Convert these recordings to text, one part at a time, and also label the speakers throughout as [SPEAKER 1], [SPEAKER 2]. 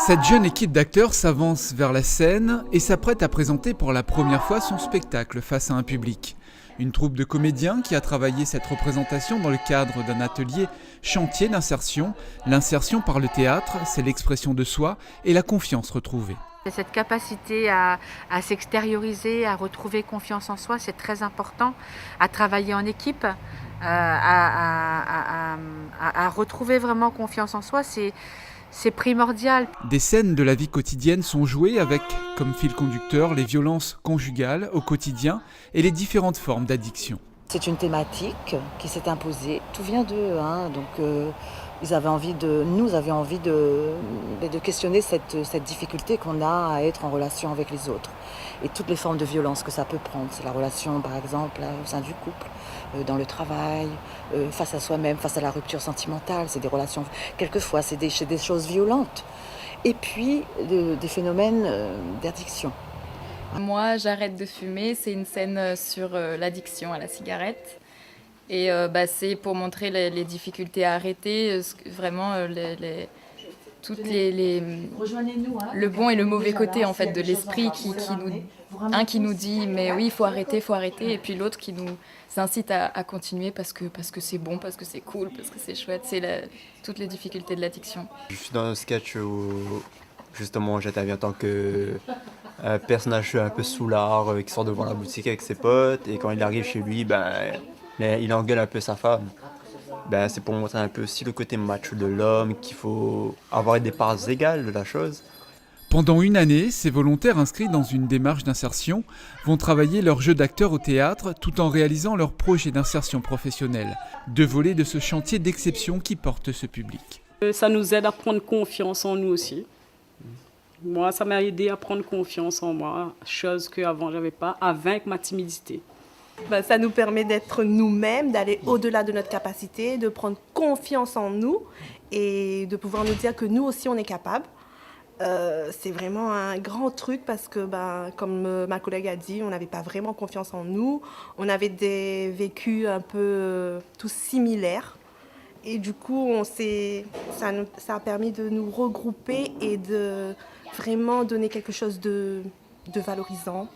[SPEAKER 1] Cette jeune équipe d'acteurs s'avance vers la scène et s'apprête à présenter pour la première fois son spectacle face à un public. Une troupe de comédiens qui a travaillé cette représentation dans le cadre d'un atelier chantier d'insertion. L'insertion par le théâtre, c'est l'expression de soi et la confiance retrouvée.
[SPEAKER 2] Cette capacité à s'extérioriser, à retrouver confiance en soi, c'est très important, à travailler en équipe, à retrouver vraiment confiance en soi, c'est primordial.
[SPEAKER 1] Des scènes de la vie quotidienne sont jouées avec, comme fil conducteur, les violences conjugales au quotidien et les différentes formes d'addiction.
[SPEAKER 3] C'est une thématique qui s'est imposée, tout vient d'eux, nous avions envie de questionner cette difficulté qu'on a à être en relation avec les autres et toutes les formes de violence que ça peut prendre. C'est la relation par exemple au sein du couple, dans le travail, face à soi-même, face à la rupture sentimentale. C'est des relations, quelquefois c'est des choses violentes et puis des phénomènes d'addiction.
[SPEAKER 4] Moi, j'arrête de fumer, c'est une scène sur l'addiction à la cigarette. Et c'est pour montrer les difficultés à arrêter, vraiment le bon et le mauvais côté en fait de l'esprit qui nous dit mais oui il faut arrêter et puis l'autre qui nous incite à continuer parce que c'est bon, parce que c'est cool, parce que c'est chouette, c'est toutes les difficultés de l'addiction.
[SPEAKER 5] Je suis dans un sketch où justement j'interviens en tant que personnage un peu soulard qui sort devant la boutique avec ses potes et quand il arrive chez lui il engueule un peu sa femme. C'est pour montrer un peu aussi le côté macho de l'homme, qu'il faut avoir des parts égales de la chose.
[SPEAKER 1] Pendant une année, ces volontaires inscrits dans une démarche d'insertion vont travailler leur jeu d'acteur au théâtre tout en réalisant leur projet d'insertion professionnelle. 2 volets de ce chantier d'exception qui porte ce public.
[SPEAKER 6] Ça nous aide à prendre confiance en nous aussi. Moi, ça m'a aidé à prendre confiance en moi, chose qu'avant je n'avais pas, à vaincre ma timidité.
[SPEAKER 7] Ça nous permet d'être nous-mêmes, d'aller au-delà de notre capacité, de prendre confiance en nous et de pouvoir nous dire que nous aussi on est capable. C'est vraiment un grand truc parce que, comme ma collègue a dit, on n'avait pas vraiment confiance en nous. On avait des vécus un peu tous similaires. Et du coup, ça a permis de nous regrouper et de vraiment donner quelque chose de valorisant.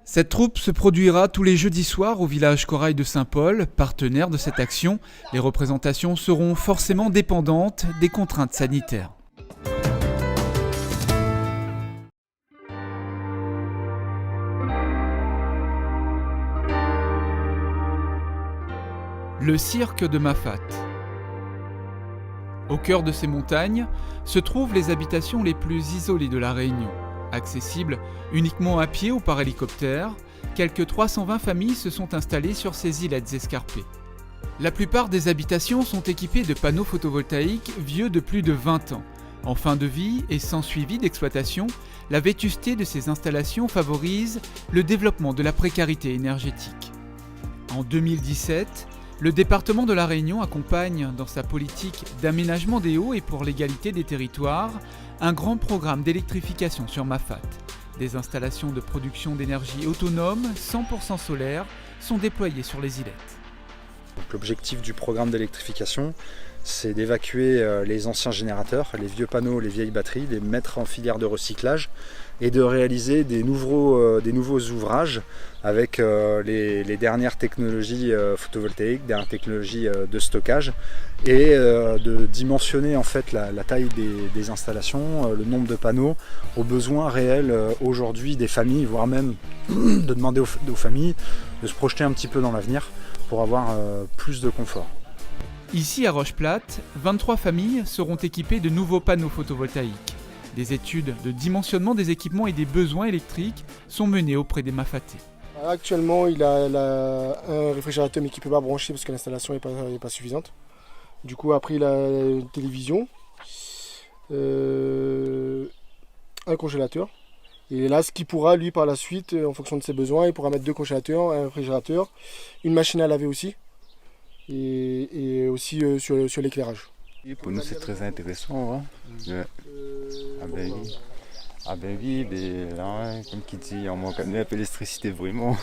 [SPEAKER 1] Cette troupe se produira tous les jeudis soirs au village Corail de Saint-Paul, partenaire de cette action. Les représentations seront forcément dépendantes des contraintes sanitaires. Le cirque de Mafate. Au cœur de ces montagnes se trouvent les habitations les plus isolées de la Réunion. Accessibles uniquement à pied ou par hélicoptère, quelques 320 familles se sont installées sur ces îlettes escarpées. La plupart des habitations sont équipées de panneaux photovoltaïques vieux de plus de 20 ans. En fin de vie et sans suivi d'exploitation, la vétusté de ces installations favorise le développement de la précarité énergétique. En 2017, le département de la Réunion accompagne dans sa politique d'aménagement des hauts et pour l'égalité des territoires un grand programme d'électrification sur Mafate. Des installations de production d'énergie autonome, 100% solaire, sont déployées sur les îlettes.
[SPEAKER 8] L'objectif du programme d'électrification, c'est d'évacuer les anciens générateurs, les vieux panneaux, les vieilles batteries, les mettre en filière de recyclage et de réaliser des nouveaux ouvrages avec les dernières technologies photovoltaïques, dernières technologies de stockage et de dimensionner en fait la taille des installations, le nombre de panneaux aux besoins réels aujourd'hui des familles, voire même de demander aux familles de se projeter un petit peu dans l'avenir pour avoir plus de confort.
[SPEAKER 1] Ici à Roche-Plate, 23 familles seront équipées de nouveaux panneaux photovoltaïques. Des études de dimensionnement des équipements et des besoins électriques sont menées auprès des Mafatais.
[SPEAKER 9] Actuellement, il a un réfrigérateur mais qui ne peut pas brancher parce que l'installation n'est pas suffisante. Du coup, après, il a une télévision, un congélateur. Et là, ce qu'il pourra, lui, par la suite, en fonction de ses besoins, il pourra mettre 2 congélateurs, un réfrigérateur, une machine à laver aussi, et aussi sur l'éclairage.
[SPEAKER 10] Pour nous, c'est très intéressant. Oui, là, comme qui dit, on manque un peu d'électricité vraiment.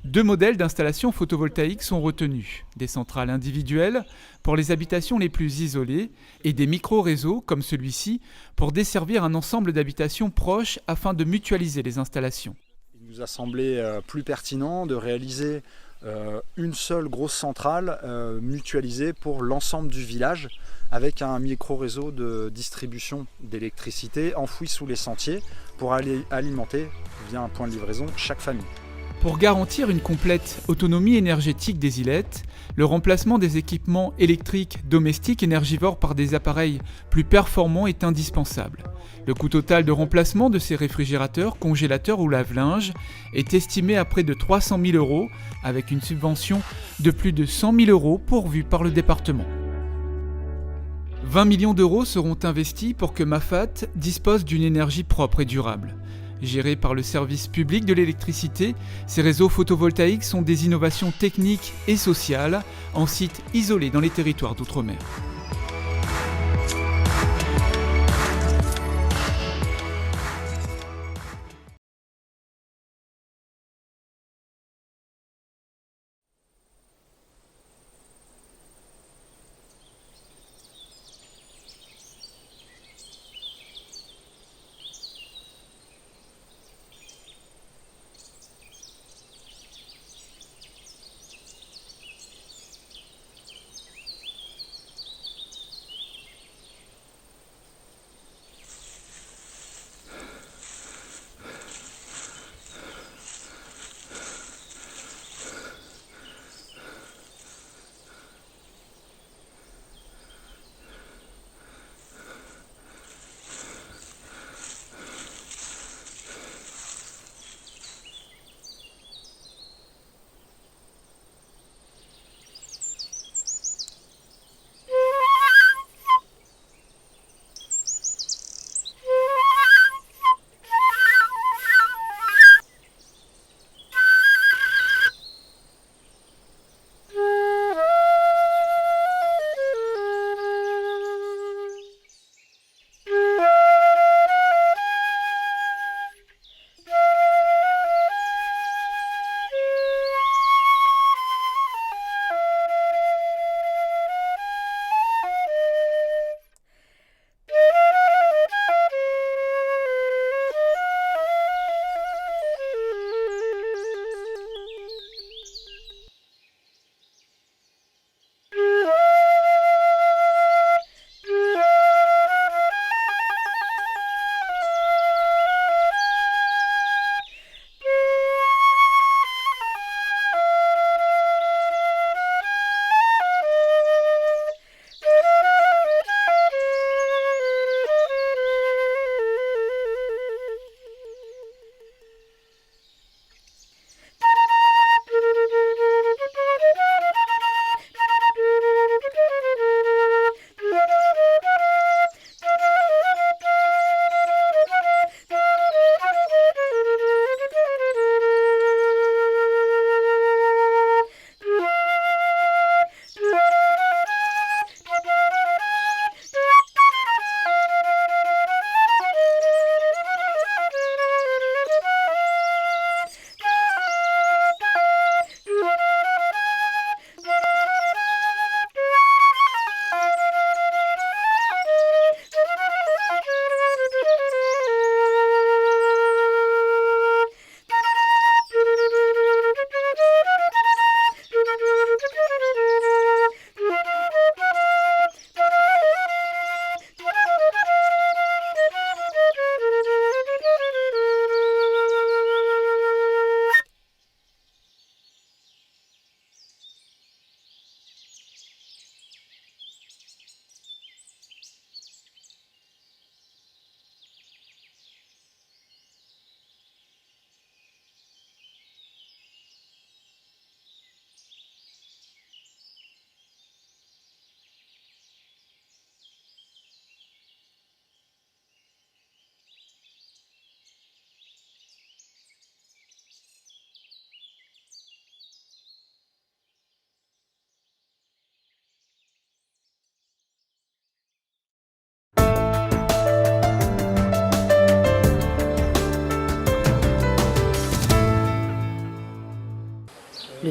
[SPEAKER 1] 2 modèles d'installation photovoltaïque sont retenus. Des centrales individuelles pour les habitations les plus isolées et des micro-réseaux comme celui-ci pour desservir un ensemble d'habitations proches afin de mutualiser les installations.
[SPEAKER 8] Il nous a semblé plus pertinent de réaliser une seule grosse centrale mutualisée pour l'ensemble du village avec un micro-réseau de distribution d'électricité enfoui sous les sentiers pour aller alimenter via un point de livraison chaque famille.
[SPEAKER 1] Pour garantir une complète autonomie énergétique des îlettes, le remplacement des équipements électriques domestiques énergivores par des appareils plus performants est indispensable. Le coût total de remplacement de ces réfrigérateurs, congélateurs ou lave-linge est estimé à près de 300 000 € avec une subvention de plus de 100 000 € pourvue par le département. 20 millions d'euros seront investis pour que Mafat dispose d'une énergie propre et durable. Gérés par le service public de l'électricité, ces réseaux photovoltaïques sont des innovations techniques et sociales en sites isolés dans les territoires d'outre-mer.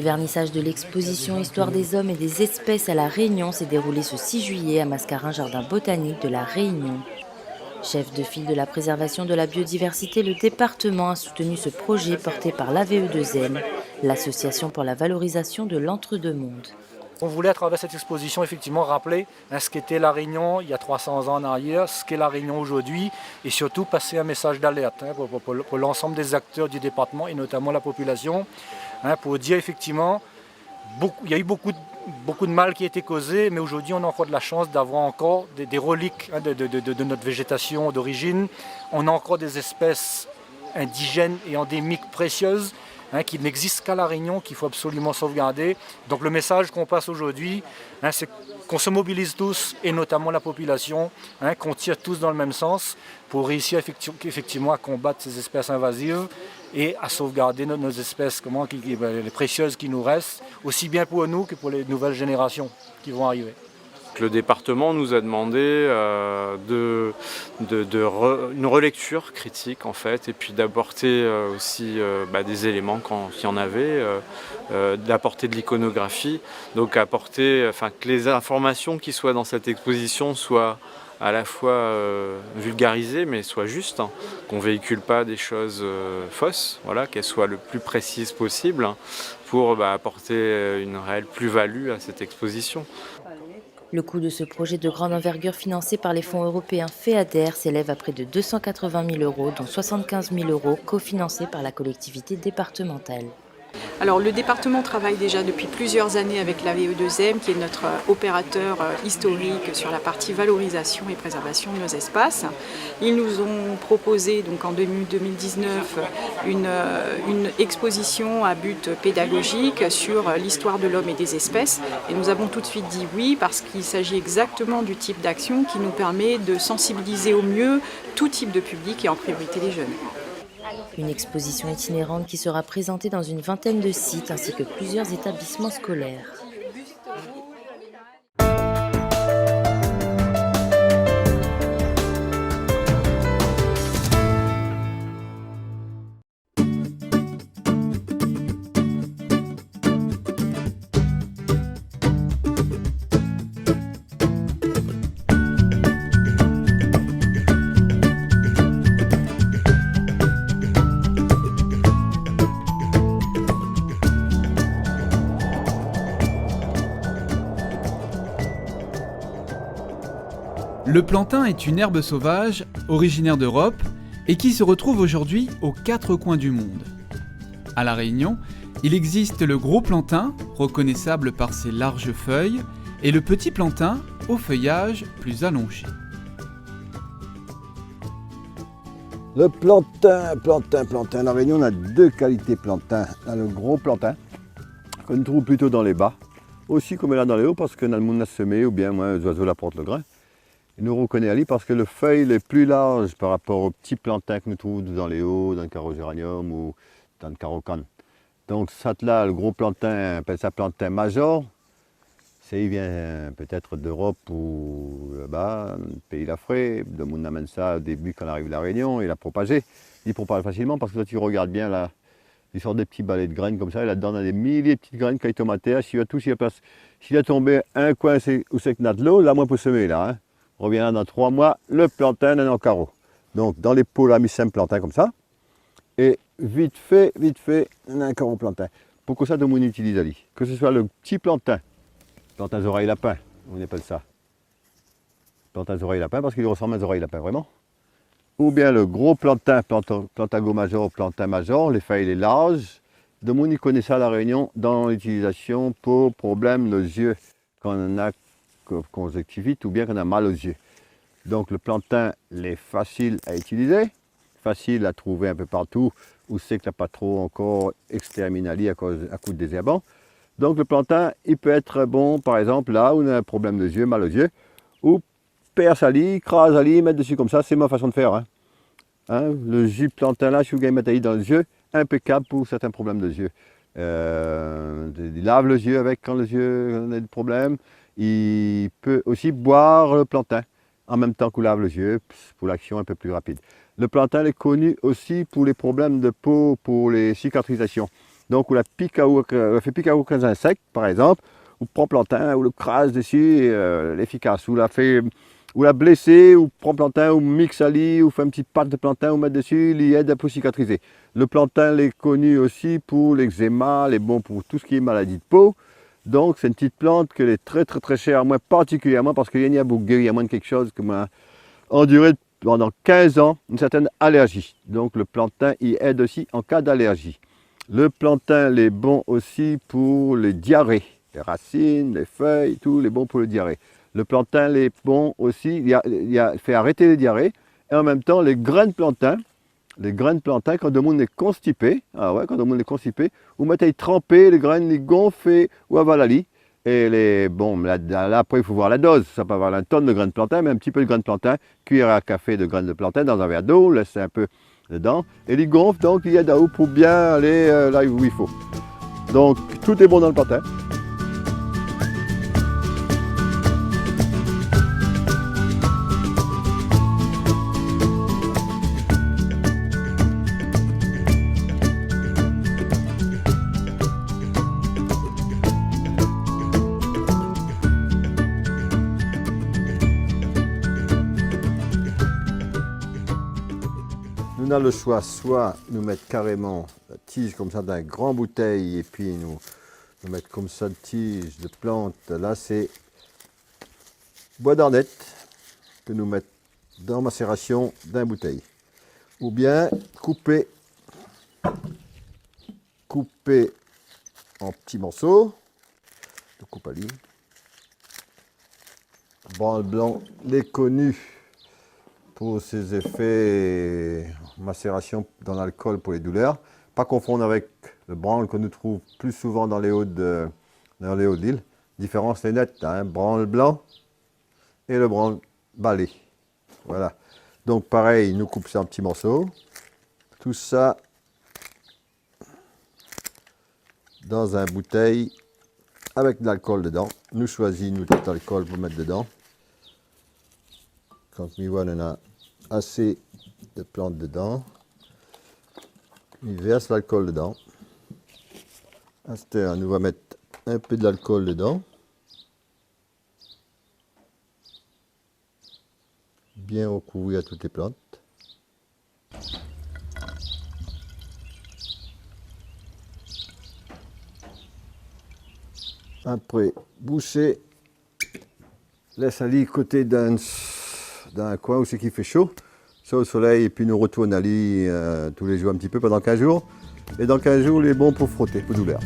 [SPEAKER 11] vernissage de l'exposition Histoire des hommes et des espèces à La Réunion s'est déroulé ce 6 juillet à Mascarin, jardin botanique de La Réunion. Chef de file de la préservation de la biodiversité, le département a soutenu ce projet porté par l'AVE2M, l'association pour la valorisation de l'entre-deux-mondes.
[SPEAKER 12] On voulait à travers cette exposition effectivement rappeler ce qu'était La Réunion il y a 300 ans en arrière, ce qu'est La Réunion aujourd'hui et surtout passer un message d'alerte pour l'ensemble des acteurs du département et notamment la population, pour dire effectivement il y a eu beaucoup de mal qui a été causé, mais aujourd'hui on a encore de la chance d'avoir encore des reliques de notre végétation d'origine. On a encore des espèces indigènes et endémiques précieuses qui n'existent qu'à La Réunion, qu'il faut absolument sauvegarder. Donc le message qu'on passe aujourd'hui, c'est qu'on se mobilise tous, et notamment la population, qu'on tire tous dans le même sens pour réussir effectivement à combattre ces espèces invasives et à sauvegarder nos espèces les précieuses qui nous restent, aussi bien pour nous que pour les nouvelles générations qui vont arriver.
[SPEAKER 13] Le département nous a demandé une relecture critique en fait, et puis d'apporter aussi des éléments quand il y en avait, d'apporter de l'iconographie, donc que les informations qui soient dans cette exposition soient à la fois vulgarisées mais soient justes, qu'on ne véhicule pas des choses fausses, qu'elles soient le plus précises possible pour apporter une réelle plus-value à cette exposition.
[SPEAKER 11] Le coût de ce projet de grande envergure financé par les fonds européens FEADER s'élève à près de 280 000 €, dont 75 000 € cofinancés par la collectivité départementale.
[SPEAKER 14] Alors le département travaille déjà depuis plusieurs années avec l'AVE2M, qui est notre opérateur historique sur la partie valorisation et préservation de nos espaces. Ils nous ont proposé donc en 2019 une exposition à but pédagogique sur l'histoire de l'homme et des espèces. Et nous avons tout de suite dit oui, parce qu'il s'agit exactement du type d'action qui nous permet de sensibiliser au mieux tout type de public et en priorité les jeunes.
[SPEAKER 11] Une exposition itinérante qui sera présentée dans une vingtaine de sites ainsi que plusieurs établissements scolaires.
[SPEAKER 1] Le plantain est une herbe sauvage, originaire d'Europe, et qui se retrouve aujourd'hui aux 4 coins du monde. À La Réunion, il existe le gros plantain, reconnaissable par ses larges feuilles, et le petit plantain, au feuillage plus allongé.
[SPEAKER 15] Le plantain. À La Réunion, on a 2 qualités plantain. On a le gros plantain, qu'on trouve plutôt dans les bas, aussi comme là dans les hauts, parce que dans le monde a semé, ou bien les oiseaux apportent le grain. Il nous reconnaît Ali parce que le feuille est plus large par rapport aux petits plantains que nous trouvons dans les hauts, dans le carogéranium ou dans le carocane. Donc ça là, le gros plantain, on appelle ça plantain major. Il vient peut-être d'Europe ou là-bas, pays d'Afrique. Le monde amène ça au début quand on arrive à La Réunion, il a propagé. Il propage facilement parce que quand tu regardes bien là, il sort des petits balais de graines comme ça, et là-dedans on a des milliers de petites graines qui tombent à terre. S'il a tombé un coin où c'est que de l'eau, là moi pour semer là. On revient là dans 3 mois, le plantain est en carreau. Donc dans les pots, là, mis 5 plantains comme ça. Et vite fait, on a un carreau plantain. Pourquoi ça, tout le monde utilise Ali? Que ce soit le petit plantain oreilles lapin, on appelle ça. Plantain oreilles lapin parce qu'il ressemble à des oreilles lapin, vraiment. Ou bien le gros plantain, plantago major, plantain major, les feuilles les larges. Tout le monde connaît ça à La Réunion dans l'utilisation pour problème aux yeux quand on a conjonctivite ou bien qu'on a mal aux yeux. Donc le plantain est facile à utiliser, facile à trouver un peu partout où c'est que tu n'as pas trop encore exterminé à cause de désherbants. Donc le plantain, il peut être bon par exemple là où on a un problème de yeux, mal aux yeux, ou perce ali, crase ali, mettre dessus comme ça, c'est ma façon de faire. Le jus de plantain là, si vous gagnez mettre dans les yeux, impeccable pour certains problèmes de yeux. Il lave les yeux avec quand les yeux ont des problèmes. Il peut aussi boire le plantain en même temps qu'on lave les yeux pour l'action un peu plus rapide. Le plantain est connu aussi pour les problèmes de peau, pour les cicatrisations. donc où la fait pique à aucun insecte, par exemple, ou prend plantain, ou le crase dessus, l'efficace, ou la blessé, ou prend plantain, ou mixe à lit, ou fait une petite pâte de plantain, ou met dessus, il aide à pour cicatriser. Le plantain est connu aussi pour l'eczéma, il est bon pour tout ce qui est maladie de peau. Donc c'est une petite plante qui est très très très chère à moi, particulièrement parce qu'il y a beaucoup de quelque chose que m'a enduré pendant 15 ans, une certaine allergie. Donc le plantain il aide aussi en cas d'allergie. Le plantain il est bon aussi pour les diarrhées, les racines, les feuilles, tout il est bon pour les diarrhées. Le plantain il est bon aussi, il fait arrêter les diarrhées et en même temps les graines de plantain, quand le monde est constipé, vous mettez tremper les graines, les gonfler ou avalali. Et là, après il faut voir la dose, ça peut avoir une tonne de graines de plantain, mais un petit peu de graines de plantain, cuillère à café de graines de plantain dans un verre d'eau, laissez un peu dedans, et les gonfle, donc il y a d'eau pour bien aller là où il faut. Donc tout est bon dans le plantain. On a le choix, soit nous mettre carrément la tige comme ça dans une grande bouteille et puis nous mettre comme ça de tige de plante. Là c'est bois d'arnette que nous mettons dans macération d'une bouteille. Ou bien couper en petits morceaux de coupe à ligne. Branle blanc, les connus pour ses effets macération dans l'alcool pour les douleurs. Pas confondre avec le branle que nous trouvons plus souvent dans les hauts de l'île. Différence est nette, hein, branle blanc et le branle balai. Voilà. Donc pareil, nous coupons ça en petits morceaux. Tout ça dans une bouteille avec de l'alcool dedans. Nous choisissons nous tout l'alcool pour mettre dedans. Quand on a assez de plantes dedans, il verse l'alcool dedans. À cette heure, nous va mettre un peu de l'alcool dedans. Bien recouvrir à toutes les plantes. Après, boucher, laisse aller côté d'un coin où c'est qu'il fait chaud, ça au soleil, et puis nous retourne à lit tous les jours un petit peu pendant 15 jours. Et dans 15 jours, il est bon pour frotter, pour douleur.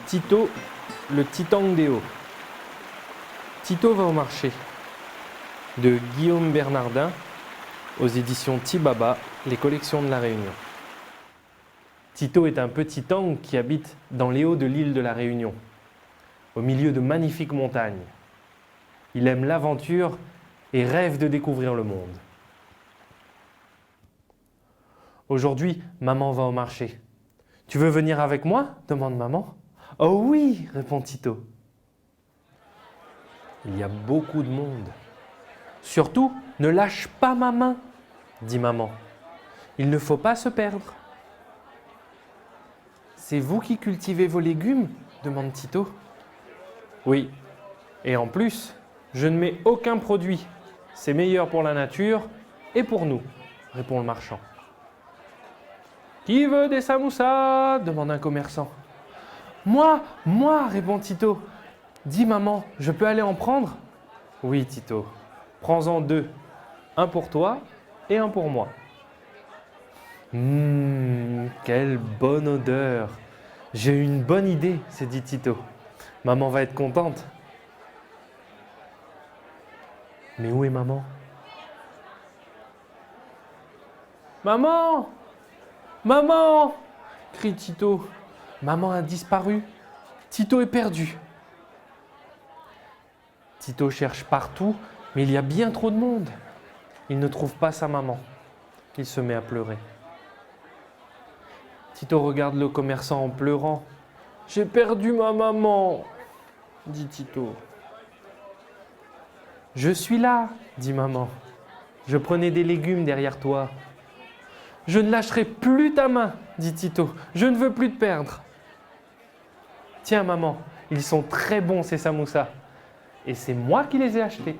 [SPEAKER 16] Tito, le titan des hauts. Tito va au marché, de Guillaume Bernardin, aux éditions Tibaba, les collections de la Réunion. Tito est un petit tangue qui habite dans les hauts de l'île de la Réunion, au milieu de magnifiques montagnes. Il aime l'aventure et rêve de découvrir le monde. Aujourd'hui, maman va au marché. « Tu veux venir avec moi ?» demande maman. « Oh oui !» répond Tito. Il y a beaucoup de monde. « Surtout, ne lâche pas ma main !» dit maman. « Il ne faut pas se perdre. »« C'est vous qui cultivez vos légumes ?» demande Tito. « Oui, et en plus, je ne mets aucun produit. C'est meilleur pour la nature et pour nous, » répond le marchand. « Qui veut des samoussas ?» demande un commerçant. « Moi, répond Tito. « Dis maman, je peux aller en prendre ?»« Oui Tito, prends-en 2, un pour toi et un pour moi. » Quelle bonne odeur! J'ai eu une bonne idée, s'est dit Tito. Maman va être contente. Mais où est maman? Maman! Maman! Crie Tito. Maman a disparu. Tito est perdu. Tito cherche partout, mais il y a bien trop de monde. Il ne trouve pas sa maman. Il se met à pleurer. Tito regarde le commerçant en pleurant. « J'ai perdu ma maman !» dit Tito. « Je suis là !» dit maman. « Je prenais des légumes derrière toi. »« Je ne lâcherai plus ta main !» dit Tito. « Je ne veux plus te perdre. »« Tiens maman, ils sont très bons ces samoussas. Et c'est moi qui les ai achetés. »